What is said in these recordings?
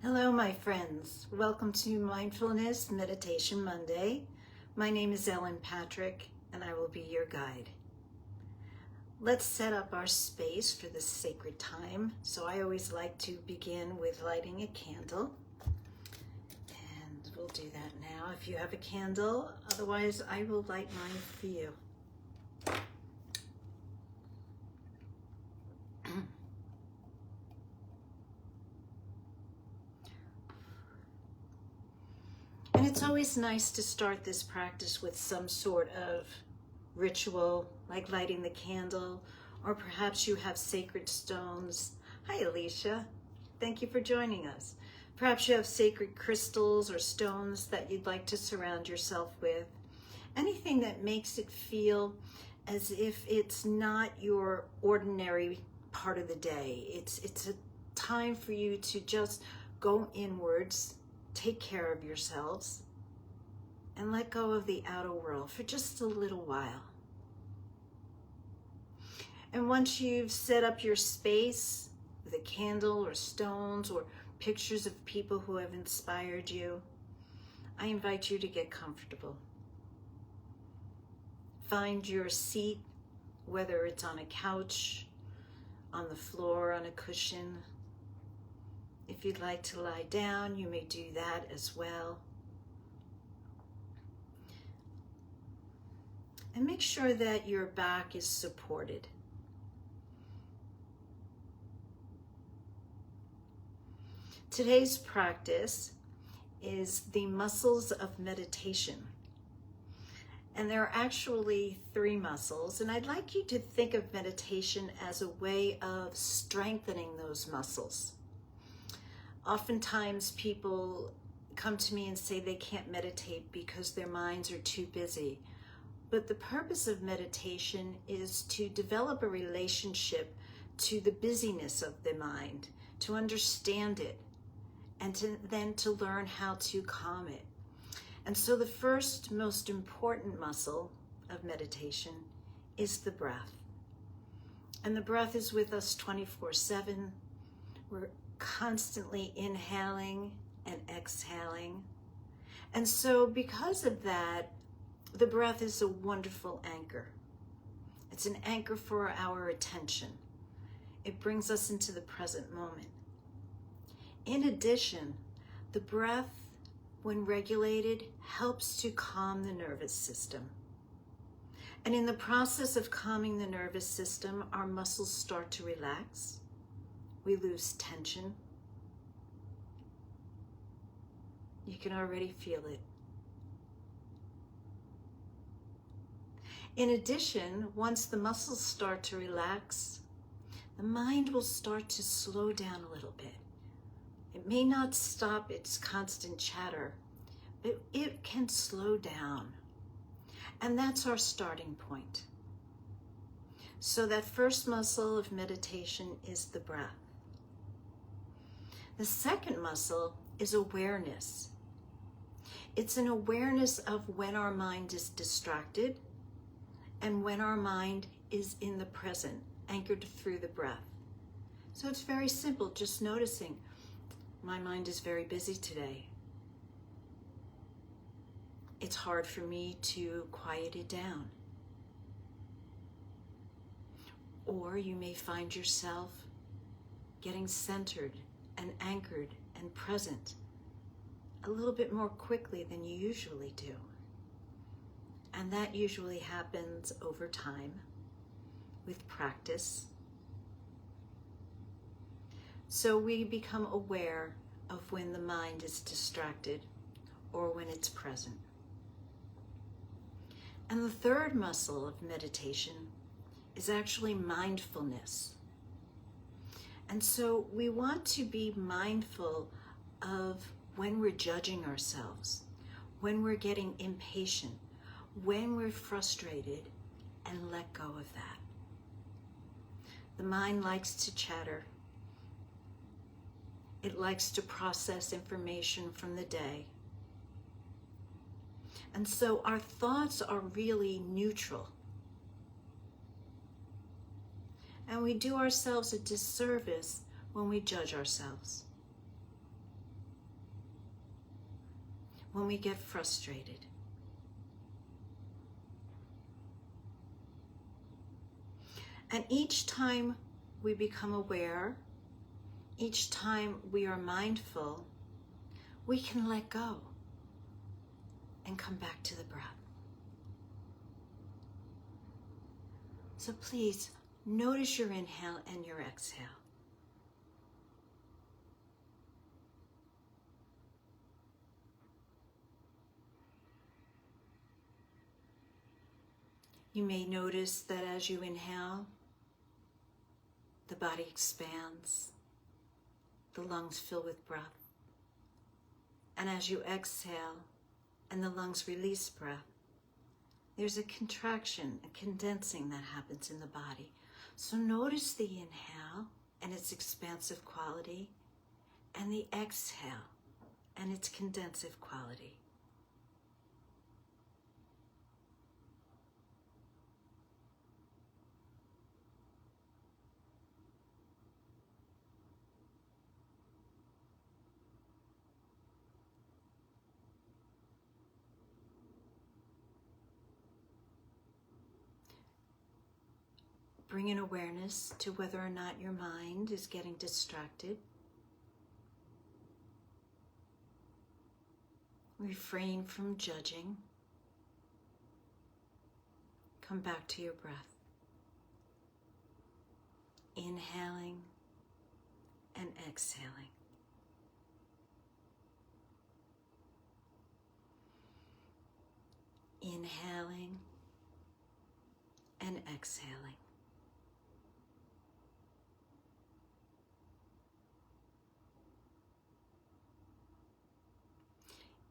Hello, my friends. Welcome to Mindfulness Meditation Monday. My name is Ellen Patrick, and I will be your guide. Let's set up our space for this sacred time. So I always like to begin with lighting a candle. And we'll do that now if you have a candle. Otherwise, I will light mine for you. And it's always nice to start this practice with some sort of ritual, like lighting the candle, or perhaps you have sacred stones. Hi, Alicia. Thank you for joining us. Perhaps you have sacred crystals or stones that you'd like to surround yourself with. Anything that makes it feel as if it's not your ordinary part of the day. It's a time for you to just go inwards, take care of yourselves, and let go of the outer world for just a little while. And once you've set up your space with a candle or stones or pictures of people who have inspired you, I invite you to get comfortable. Find your seat, whether it's on a couch, on the floor, on a cushion. If you'd like to lie down, you may do that as well. And make sure that your back is supported. Today's practice is the muscles of meditation. And there are actually 3 muscles, and I'd like you to think of meditation as a way of strengthening those muscles. Oftentimes people come to me and say they can't meditate because their minds are too busy. But the purpose of meditation is to develop a relationship to the busyness of the mind, to understand it, and then to learn how to calm it. And so the first most important muscle of meditation is the breath. And the breath is with us 24/7. We're constantly inhaling and exhaling. And so because of that, the breath is a wonderful anchor. It's an anchor for our attention. It brings us into the present moment. In addition, the breath, when regulated, helps to calm the nervous system. And in the process of calming the nervous system, our muscles start to relax. We lose tension. You can already feel it. In addition, once the muscles start to relax, the mind will start to slow down a little bit. It may not stop its constant chatter, but it can slow down. And that's our starting point. So that first muscle of meditation is the breath. The second muscle is awareness. It's an awareness of when our mind is distracted and when our mind is in the present, anchored through the breath. So it's very simple, just noticing, my mind is very busy today. It's hard for me to quiet it down. Or you may find yourself getting centered and anchored and present a little bit more quickly than you usually do. And that usually happens over time with practice. So we become aware of when the mind is distracted or when it's present. And the third muscle of meditation is actually mindfulness. And so we want to be mindful of when we're judging ourselves, when we're getting impatient, when we're frustrated, and let go of that. The mind likes to chatter. It likes to process information from the day. And so our thoughts are really neutral. And we do ourselves a disservice when we judge ourselves. when we get frustrated. And each time we become aware, each time we are mindful, we can let go and come back to the breath. So please notice your inhale and your exhale. You may notice that as you inhale, the body expands, the lungs fill with breath. And as you exhale and the lungs release breath, there's a contraction, a condensing that happens in the body. So notice the inhale and its expansive quality, and the exhale and its condensive quality. Bring an awareness to whether or not your mind is getting distracted. Refrain from judging. Come back to your breath. Inhaling and exhaling. Inhaling and exhaling.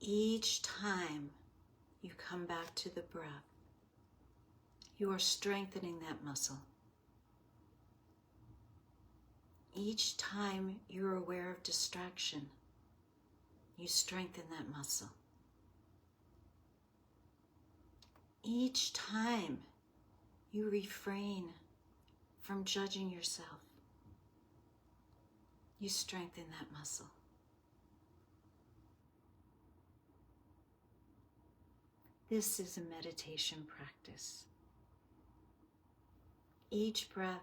Each time you come back to the breath, you are strengthening that muscle. Each time you're aware of distraction, you strengthen that muscle. Each time you refrain from judging yourself, you strengthen that muscle. This is a meditation practice. Each breath,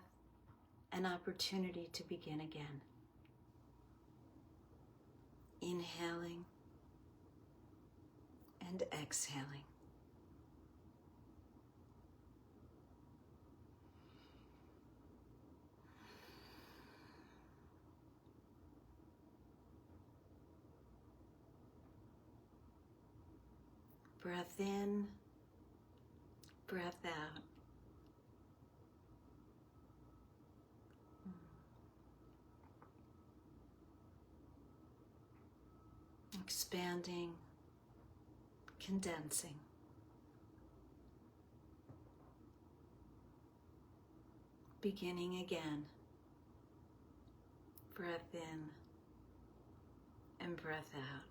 an opportunity to begin again. Inhaling and exhaling. Breath in, breath out. Expanding, condensing. Beginning again. Breath in and breath out.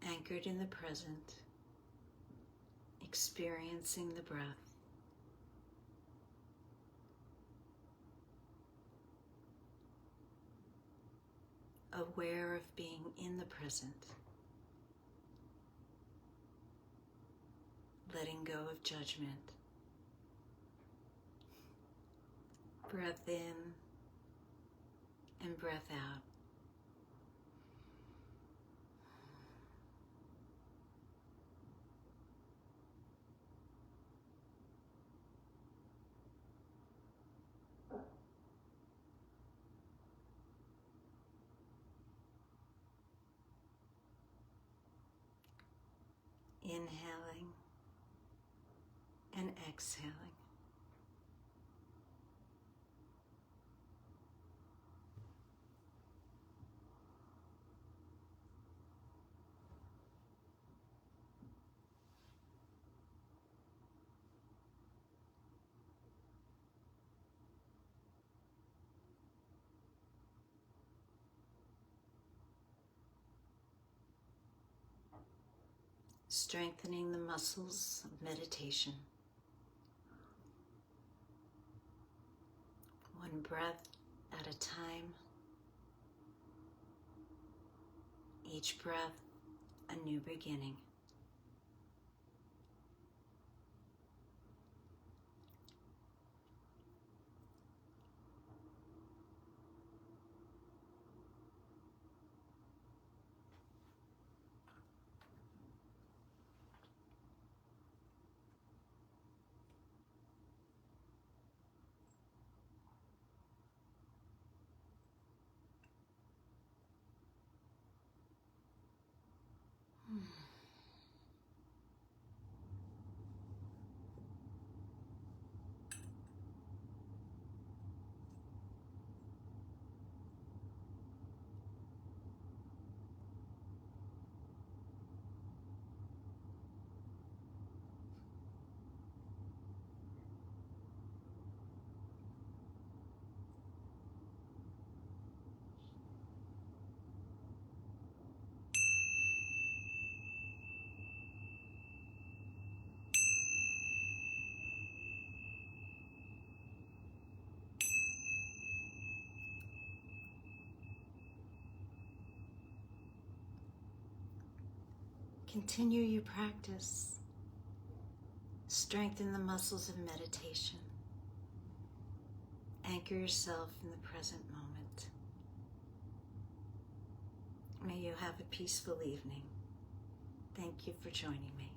Anchored in the present, experiencing the breath. Aware of being in the present. Letting go of judgment. Breath in and breath out. Inhaling and exhaling. strengthening the muscles of meditation. One breath at a time. Each breath a new beginning. Continue your practice. Strengthen the muscles of meditation. Anchor yourself in the present moment. May you have a peaceful evening. Thank you for joining me.